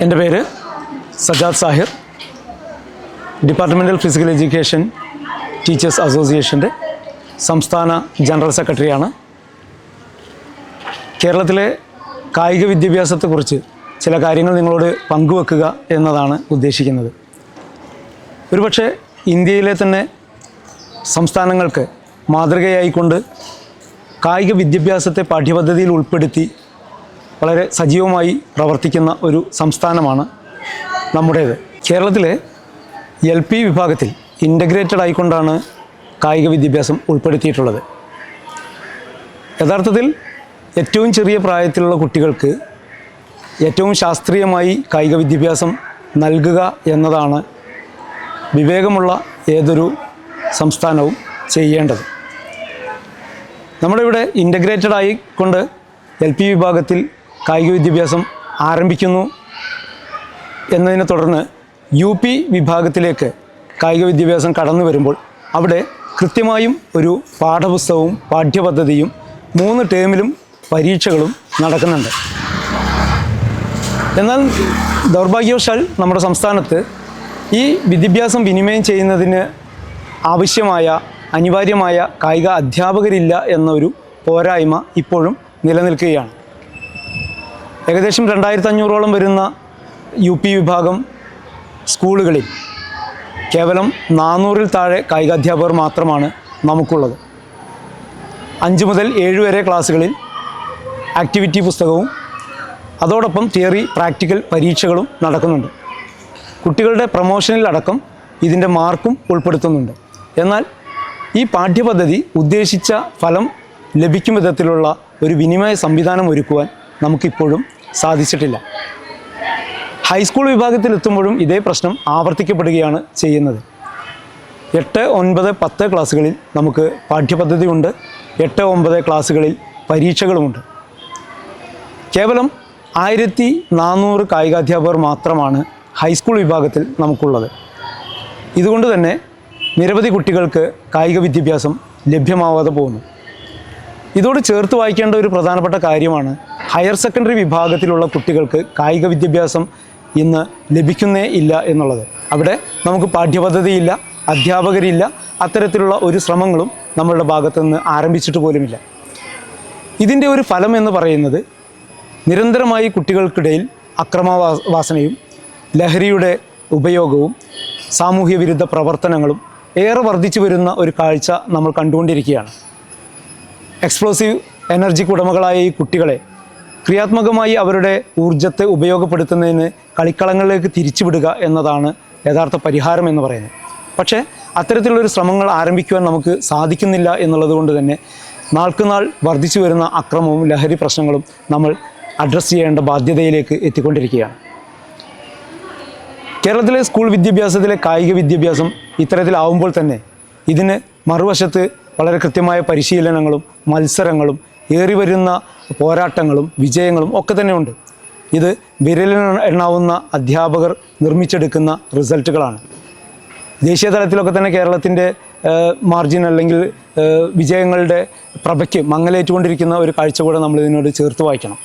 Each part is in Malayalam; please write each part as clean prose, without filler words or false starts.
എൻ്റെ പേര് Sajad Sahir, departmental physical education teachers അസോസിയേഷൻ്റെ സംസ്ഥാന ജനറൽ സെക്രട്ടറിയാണ്. കേരളത്തിലെ കായിക വിദ്യാഭ്യാസത്തെക്കുറിച്ച് ചില കാര്യങ്ങൾ നിങ്ങളോട് പങ്കുവെക്കുക എന്നതാണ് ഉദ്ദേശിക്കുന്നത്. ഒരുപക്ഷെ ഇന്ത്യയിലെ തന്നെ സംസ്ഥാനങ്ങൾക്ക് മാതൃകയായിക്കൊണ്ട് കായിക വിദ്യാഭ്യാസത്തെ പാഠ്യപദ്ധതിയിൽ ഉൾപ്പെടുത്തി വളരെ സജീവമായി പ്രവർത്തിക്കുന്ന ഒരു സംസ്ഥാനമാണ് നമ്മുടേത്. കേരളത്തിലെ LP വിഭാഗത്തിൽ ഇൻ്റഗ്രേറ്റഡ് ആയിക്കൊണ്ടാണ് കായിക വിദ്യാഭ്യാസം ഉൾപ്പെടുത്തിയിട്ടുള്ളത്. യഥാർത്ഥത്തിൽ ഏറ്റവും ചെറിയ പ്രായത്തിലുള്ള കുട്ടികൾക്ക് ഏറ്റവും ശാസ്ത്രീയമായി കായിക വിദ്യാഭ്യാസം നൽകുക എന്നതാണ് വിവേകമുള്ള ഏതൊരു സംസ്ഥാനവും ചെയ്യേണ്ടത്. നമ്മുടെ ഇവിടെ ഇൻ്റഗ്രേറ്റഡ് ആയിക്കൊണ്ട് LP വിഭാഗത്തിൽ കായിക വിദ്യാഭ്യാസം ആരംഭിക്കുന്നു എന്നതിനെ തുടർന്ന് UP വിഭാഗത്തിലേക്ക് കായിക വിദ്യാഭ്യാസം കടന്നു വരുമ്പോൾ അവിടെ കൃത്യമായും ഒരു പാഠപുസ്തകവും പാഠ്യപദ്ധതിയും 3 ടേമിലും പരീക്ഷകളും നടക്കുന്നുണ്ട്. എന്നാൽ ദൗർഭാഗ്യവശാൽ നമ്മുടെ സംസ്ഥാനത്ത് ഈ വിദ്യാഭ്യാസം വിനിമയം ചെയ്യുന്നതിന് ആവശ്യമായ അനിവാര്യമായ കായിക അധ്യാപകരില്ല എന്നൊരു പോരായ്മ ഇപ്പോഴും നിലനിൽക്കുകയാണ്. ഏകദേശം 2500ഓളം വരുന്ന UP വിഭാഗം സ്കൂളുകളിൽ കേവലം 400-ൽ താഴെ കായികാധ്യാപകർ മാത്രമാണ് നമുക്കുള്ളത്. 5 മുതൽ 7 വരെ ക്ലാസ്സുകളിൽ ആക്ടിവിറ്റി പുസ്തകവും അതോടൊപ്പം തിയറി പ്രാക്ടിക്കൽ പരീക്ഷകളും നടക്കുന്നുണ്ട്. കുട്ടികളുടെ പ്രമോഷനിലടക്കം ഇതിൻ്റെ മാർക്കും ഉൾപ്പെടുത്തുന്നുണ്ട്. എന്നാൽ ഈ പാഠ്യപദ്ധതി ഉദ്ദേശിച്ച ഫലം ലഭിക്കും വിധത്തിലുള്ള ഒരു വിനിമയ സംവിധാനം ഒരുക്കുവാൻ നമുക്കിപ്പോഴും സാധിച്ചിട്ടില്ല. ഹൈസ്കൂൾ വിഭാഗത്തിലെത്തുമ്പോഴും ഇതേ പ്രശ്നം ആവർത്തിക്കപ്പെടുകയാണ് ചെയ്യുന്നത്. 8, 9, 10 ക്ലാസ്സുകളിൽ നമുക്ക് പാഠ്യപദ്ധതി ഉണ്ട്. 8, 9 ക്ലാസ്സുകളിൽ പരീക്ഷകളുമുണ്ട്. കേവലം 1400 കായികാധ്യാപകർ മാത്രമാണ് ഹൈസ്കൂൾ വിഭാഗത്തിൽ നമുക്കുള്ളത്. ഇതുകൊണ്ട് തന്നെ നിരവധി കുട്ടികൾക്ക് കായിക വിദ്യാഭ്യാസം ലഭ്യമാവാതെ പോകുന്നു. ഇതോട് ചേർത്ത് വായിക്കേണ്ട ഒരു പ്രധാനപ്പെട്ട കാര്യമാണ് ഹയർ സെക്കൻഡറി വിഭാഗത്തിലുള്ള കുട്ടികൾക്ക് കായിക വിദ്യാഭ്യാസം ഇന്ന് ലഭിക്കുന്നേ ഇല്ല എന്നുള്ളത്. അവിടെ നമുക്ക് പാഠ്യപദ്ധതിയില്ല, അധ്യാപകരില്ല, അത്തരത്തിലുള്ള ഒരു ശ്രമങ്ങളും നമ്മളുടെ ഭാഗത്തു നിന്ന് ആരംഭിച്ചിട്ട് പോലുമില്ല. ഇതിൻ്റെ ഒരു ഫലം എന്ന് പറയുന്നത് നിരന്തരമായി കുട്ടികൾക്കിടയിൽ അക്രമവാസനയും ലഹരിയുടെ ഉപയോഗവും സാമൂഹ്യ വിരുദ്ധ പ്രവർത്തനങ്ങളും ഏറെ വർദ്ധിച്ചു വരുന്ന ഒരു കാഴ്ച നമ്മൾ കണ്ടുകൊണ്ടിരിക്കുകയാണ്. എക്സ്പ്ലോസീവ് എനർജിക്ക് ഉടമകളായ ഈ കുട്ടികളെ ക്രിയാത്മകമായി അവരുടെ ഊർജ്ജത്തെ ഉപയോഗപ്പെടുത്തുന്നതിന് കളിക്കളങ്ങളിലേക്ക് തിരിച്ചുവിടുക എന്നതാണ് യഥാർത്ഥ പരിഹാരം എന്ന് പറയുന്നത്. പക്ഷേ അത്തരത്തിലുള്ളൊരു ശ്രമങ്ങൾ ആരംഭിക്കുവാൻ നമുക്ക് സാധിക്കുന്നില്ല എന്നുള്ളത് കൊണ്ട് തന്നെ നാൾക്കുനാൾ വർദ്ധിച്ചു വരുന്ന അക്രമവും ലഹരി പ്രശ്നങ്ങളും നമ്മൾ അഡ്രസ്സ് ചെയ്യേണ്ട ബാധ്യതയിലേക്ക് എത്തിക്കൊണ്ടിരിക്കുകയാണ്. കേരളത്തിലെ സ്കൂൾ വിദ്യാഭ്യാസത്തിലെ കായിക വിദ്യാഭ്യാസം ഇത്തരത്തിലാവുമ്പോൾ തന്നെ ഇതിന് മറുവശത്ത് വളരെ കൃത്യമായ പരിശീലനങ്ങളും മത്സരങ്ങളും ഏറി വരുന്ന പോരാട്ടങ്ങളും വിജയങ്ങളും ഒക്കെ തന്നെ ഉണ്ട്. ഇത് വിരലിൽ എണ്ണാവുന്ന അധ്യാപകർ നിർമ്മിച്ചെടുക്കുന്ന റിസൾട്ടുകളാണ്. ദേശീയ തലത്തിലൊക്കെ തന്നെ കേരളത്തിൻ്റെ മാർജിൻ അല്ലെങ്കിൽ വിജയങ്ങളുടെ പ്രഭയ്ക്ക് മങ്ങലേറ്റുകൊണ്ടിരിക്കുന്ന ഒരു കാഴ്ച കൂടെ നമ്മൾ ഇതിനോട് ചേർത്ത് വായിക്കണം.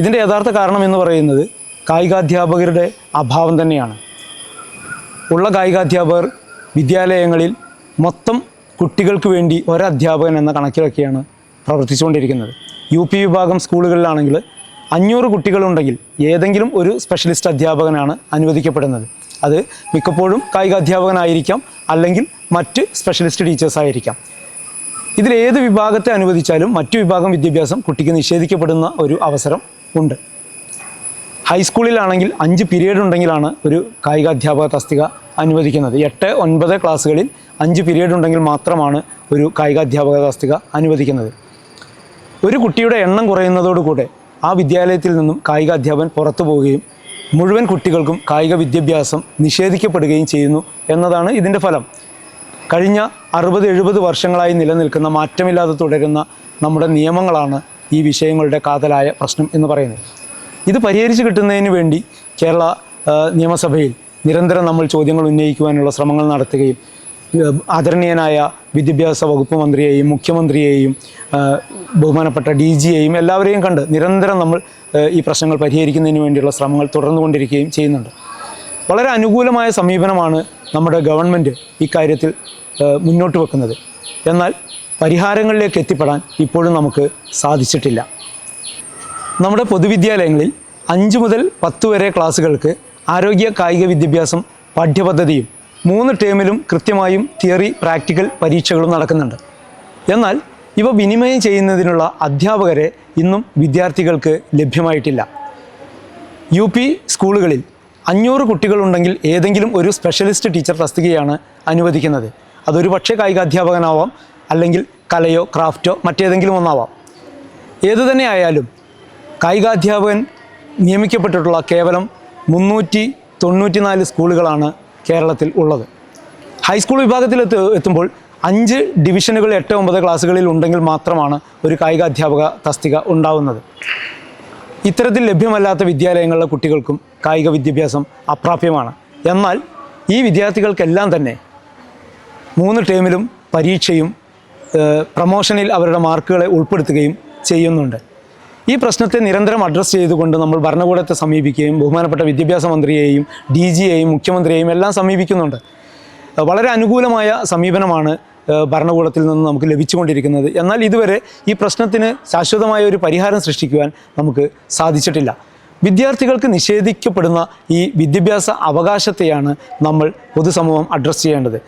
ഇതിൻ്റെ യഥാർത്ഥ കാരണം എന്ന് പറയുന്നത് കായികാധ്യാപകരുടെ അഭാവം തന്നെയാണ്. ഉള്ള കായികാധ്യാപകർ വിദ്യാലയങ്ങളിൽ മൊത്തം കുട്ടികൾക്ക് വേണ്ടി ഒരധ്യാപകൻ എന്ന കണക്കിലൊക്കെയാണ് പ്രവർത്തിച്ചുകൊണ്ടിരിക്കുന്നത്. UP വിഭാഗം സ്കൂളുകളിലാണെങ്കിൽ 500 കുട്ടികളുണ്ടെങ്കിൽ ഏതെങ്കിലും ഒരു സ്പെഷ്യലിസ്റ്റ് അധ്യാപകനാണ് അനുവദിക്കപ്പെടുന്നത്. അത് മിക്കപ്പോഴും കായികാധ്യാപകനായിരിക്കാം, അല്ലെങ്കിൽ മറ്റ് സ്പെഷ്യലിസ്റ്റ് ടീച്ചേഴ്സായിരിക്കാം. ഇതിലേത് വിഭാഗത്തെ അനുവദിച്ചാലും മറ്റു വിഭാഗം വിദ്യാഭ്യാസം കുട്ടിക്ക് നിഷേധിക്കപ്പെടുന്ന ഒരു അവസരം ഉണ്ട്. ഹൈസ്കൂളിലാണെങ്കിൽ 5 പീരീഡ് ഉണ്ടെങ്കിലാണ് ഒരു കായികാധ്യാപക തസ്തിക അനുവദിക്കുന്നത്. 8, 9 ക്ലാസ്സുകളിൽ 5 പീരീഡ് ഉണ്ടെങ്കിൽ മാത്രമാണ് ഒരു കായികാധ്യാപക തസ്തിക അനുവദിക്കുന്നത്. ഒരു കുട്ടിയുടെ എണ്ണം കുറയുന്നതോടുകൂടെ ആ വിദ്യാലയത്തിൽ നിന്നും കായികാധ്യാപകൻ പുറത്തു പോവുകയും മുഴുവൻ കുട്ടികൾക്കും കായിക വിദ്യാഭ്യാസം നിഷേധിക്കപ്പെടുകയും ചെയ്യുന്നു എന്നതാണ് ഇതിൻ്റെ ഫലം. കഴിഞ്ഞ 60-70 വർഷങ്ങളായി നിലനിൽക്കുന്ന മാറ്റമില്ലാതെ തുടരുന്ന നമ്മുടെ നിയമങ്ങളാണ് ഈ വിഷയങ്ങളുടെ കാതലായ പ്രശ്നം എന്ന് പറയുന്നത്. ഇത് പരിഹരിച്ച് കിട്ടുന്നതിന് വേണ്ടി കേരള നിയമസഭയിൽ നിരന്തരം നമ്മൾ ചോദ്യങ്ങൾ ഉന്നയിക്കുവാനുള്ള ശ്രമങ്ങൾ നടത്തുകയും ആദരണീയനായ വിദ്യാഭ്യാസ വകുപ്പ് മന്ത്രിയെയും മുഖ്യമന്ത്രിയെയും ബഹുമാനപ്പെട്ട DGയെയും എല്ലാവരെയും കണ്ട് നിരന്തരം നമ്മൾ ഈ പ്രശ്നങ്ങൾ പരിഹരിക്കുന്നതിന് വേണ്ടിയുള്ള ശ്രമങ്ങൾ തുടർന്നുകൊണ്ടിരിക്കുകയും ചെയ്യുന്നുണ്ട്. വളരെ അനുകൂലമായ സമീപനമാണ് നമ്മുടെ ഗവൺമെൻറ് ഇക്കാര്യത്തിൽ മുന്നോട്ട് വെക്കുന്നത്. എന്നാൽ പരിഹാരങ്ങളിലേക്ക് എത്തിപ്പെടാൻ ഇപ്പോഴും നമുക്ക് സാധിച്ചിട്ടില്ല. നമ്മുടെ പൊതുവിദ്യാലയങ്ങളിൽ 5 മുതൽ 10 വരെ ക്ലാസ്സുകൾക്ക് ആരോഗ്യ കായിക വിദ്യാഭ്യാസം പാഠ്യപദ്ധതിയും 3 ടേമിലും കൃത്യമായും തിയറി പ്രാക്ടിക്കൽ പരീക്ഷകളും നടക്കുന്നുണ്ട്. എന്നാൽ ഇവ വിനിമയം ചെയ്യുന്നതിനുള്ള അധ്യാപകരെ ഇന്നും വിദ്യാർത്ഥികൾക്ക് ലഭ്യമായിട്ടില്ല. UP സ്കൂളുകളിൽ 500 കുട്ടികളുണ്ടെങ്കിൽ ഏതെങ്കിലും ഒരു സ്പെഷ്യലിസ്റ്റ് ടീച്ചർ തസ്തികയാണ് അനുവദിക്കുന്നത്. അതൊരു പക്ഷേ കായികാധ്യാപകനാവാം, അല്ലെങ്കിൽ കലയോ ക്രാഫ്റ്റോ മറ്റേതെങ്കിലും ഒന്നാവാം. ഏതുതന്നെ ആയാലും കായികാധ്യാപകൻ നിയമിക്കപ്പെട്ടിട്ടുള്ള കേവലം 394 സ്കൂളുകളാണ് കേരളത്തിൽ ഉള്ളത്. ഹൈസ്കൂൾ വിഭാഗത്തിൽ എത്തുമ്പോൾ 5 ഡിവിഷനുകൾ 8-9 ക്ലാസ്സുകളിൽ ഉണ്ടെങ്കിൽ മാത്രമാണ് ഒരു കായികാധ്യാപക തസ്തിക ഉണ്ടാവുന്നത്. ഇത്തരത്തിൽ ലഭ്യമല്ലാത്ത വിദ്യാലയങ്ങളിലെ കുട്ടികൾക്കും കായിക വിദ്യാഭ്യാസം അപ്രാപ്യമാണ്. എന്നാൽ ഈ വിദ്യാർത്ഥികൾക്കെല്ലാം തന്നെ 3 ടേമിലും പരീക്ഷയും പ്രമോഷനിൽ അവരുടെ മാർക്കുകളെ ഉൾപ്പെടുത്തുകയും ചെയ്യുന്നുണ്ട്. ഈ പ്രശ്നത്തെ നിരന്തരം അഡ്രസ്സ് ചെയ്തുകൊണ്ട് നമ്മൾ ഭരണകൂടത്തെ സമീപിക്കുകയും ബഹുമാനപ്പെട്ട വിദ്യാഭ്യാസ മന്ത്രിയെയും DGയെയും മുഖ്യമന്ത്രിയെയും എല്ലാം സമീപിക്കുന്നുണ്ട്. വളരെ അനുകൂലമായ സമീപനമാണ് ഭരണകൂടത്തിൽ നിന്ന് നമുക്ക് ലഭിച്ചുകൊണ്ടിരിക്കുന്നത്. എന്നാൽ ഇതുവരെ ഈ പ്രശ്നത്തിന് ശാശ്വതമായ ഒരു പരിഹാരം സൃഷ്ടിക്കുവാൻ നമുക്ക് സാധിച്ചിട്ടില്ല. വിദ്യാർത്ഥികൾക്ക് നിഷേധിക്കപ്പെടുന്ന ഈ വിദ്യാഭ്യാസ അവകാശത്തെയാണ് നമ്മൾ പൊതുസമൂഹം അഡ്രസ്സ് ചെയ്യേണ്ടത്.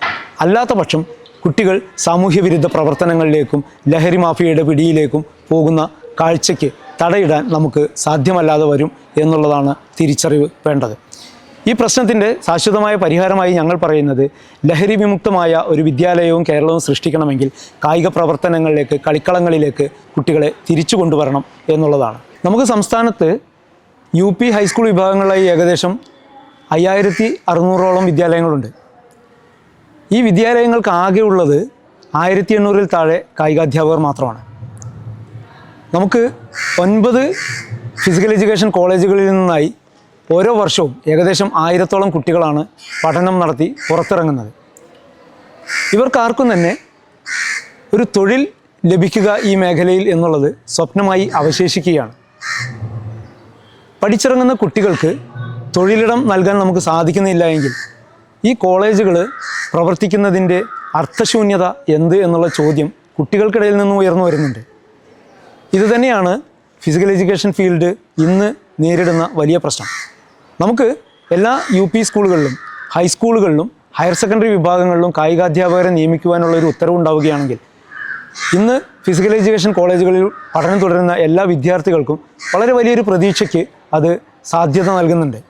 അല്ലാത്ത പക്ഷം കുട്ടികൾ സാമൂഹ്യവിരുദ്ധ പ്രവർത്തനങ്ങളിലേക്കും ലഹരി മാഫിയയുടെ പിടിയിലേക്കും പോകുന്ന കാഴ്ചയ്ക്ക് തടയിടാൻ നമുക്ക് സാധ്യമല്ലാതെ വരും എന്നുള്ളതാണ് തിരിച്ചറിവ് വേണ്ടത്. ഈ പ്രശ്നത്തിൻ്റെ ശാശ്വതമായ പരിഹാരമായി ഞങ്ങൾ പറയുന്നത്, ലഹരി വിമുക്തമായ ഒരു വിദ്യാലയവും കേരളവും സൃഷ്ടിക്കണമെങ്കിൽ കായിക പ്രവർത്തനങ്ങളിലേക്ക്, കളിക്കളങ്ങളിലേക്ക് കുട്ടികളെ തിരിച്ചു കൊണ്ടുവരണം എന്നുള്ളതാണ്. നമുക്ക് സംസ്ഥാനത്ത് UP ഹൈസ്കൂൾ വിഭാഗങ്ങളിലായി ഏകദേശം 5600ഓളം വിദ്യാലയങ്ങളുണ്ട്. ഈ വിദ്യാലയങ്ങൾക്ക് ആകെ ഉള്ളത് 1800-ൽ താഴെ കായികാധ്യാപകർ മാത്രമാണ്. നമുക്ക് 9 ഫിസിക്കൽ എഡ്യൂക്കേഷൻ കോളേജുകളിൽ നിന്നായി ഓരോ വർഷവും ഏകദേശം 1000-ഓളം കുട്ടികളാണ് പഠനം നടത്തി പുറത്തിറങ്ങുന്നത്. ഇവർക്കാർക്കും തന്നെ ഒരു തൊഴിൽ ലഭിക്കുക ഈ മേഖലയിൽ എന്നുള്ളത് സ്വപ്നമായി അവശേഷിക്കുകയാണ്. പഠിച്ചിറങ്ങുന്ന കുട്ടികൾക്ക് തൊഴിലിടം നൽകാൻ നമുക്ക് സാധിക്കുന്നില്ല എങ്കിൽ ഈ കോളേജുകൾ പ്രവർത്തിക്കുന്നതിൻ്റെ അർത്ഥശൂന്യത എന്ത് എന്നുള്ള ചോദ്യം കുട്ടികൾക്കിടയിൽ നിന്നും ഉയർന്നു വരുന്നുണ്ട്. ഇതുതന്നെയാണ് ഫിസിക്കൽ എഡ്യൂക്കേഷൻ ഫീൽഡ് ഇന്ന് നേരിടുന്ന വലിയ പ്രശ്നം. നമുക്ക് എല്ലാ UP സ്കൂളുകളിലും ഹൈസ്കൂളുകളിലും ഹയർ സെക്കൻഡറി വിഭാഗങ്ങളിലും കായികാധ്യാപകരെ നിയമിക്കുവാനുള്ള ഒരു ഉത്തരവുണ്ടാവുകയാണെങ്കിൽ ഇന്ന് ഫിസിക്കൽ എഡ്യൂക്കേഷൻ കോളേജുകളിൽ പഠനം തുടരുന്ന എല്ലാ വിദ്യാർത്ഥികൾക്കും വളരെ വലിയൊരു പ്രതീക്ഷയ്ക്ക് അത് സാധ്യത നൽകുന്നുണ്ട്.